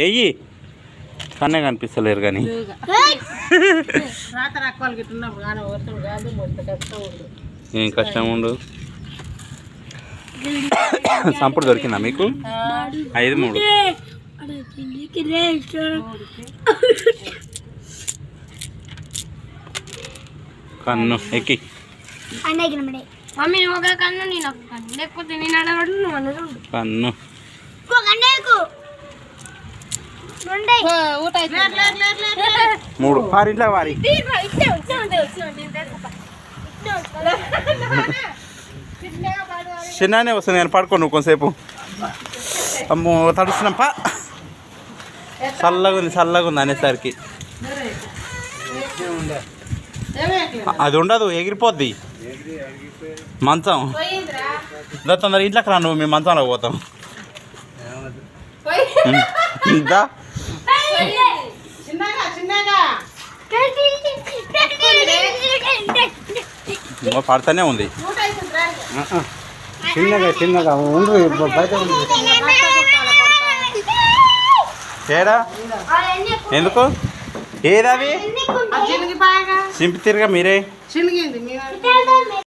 ఎయ్యి కన్నే కనిపిస్తలేరు కానీ ఏం కష్టం ఉండు. సంపుడు దొరికిందా మీకు? 5-3 కన్ను ఎక్కి కన్ను 3 పారింట్లో వారి చిన్ననే వస్తుంది. నేను పడుకో నువ్వు కొంతసేపు. అమ్మో తడుస్తున్నాం పా. చల్లగా ఉంది అనేసరికి అది ఉండదు, ఎగిరిపోద్ది మంచం. తొందర ఇంట్లోకి రా, నువ్వు మేము మంచంలో పోతాం. ఇంకా పడతానే ఉంది. చిన్నగా బయట ఏడా ఎందుకు? ఏదవి సింపి తిరగా మీరే.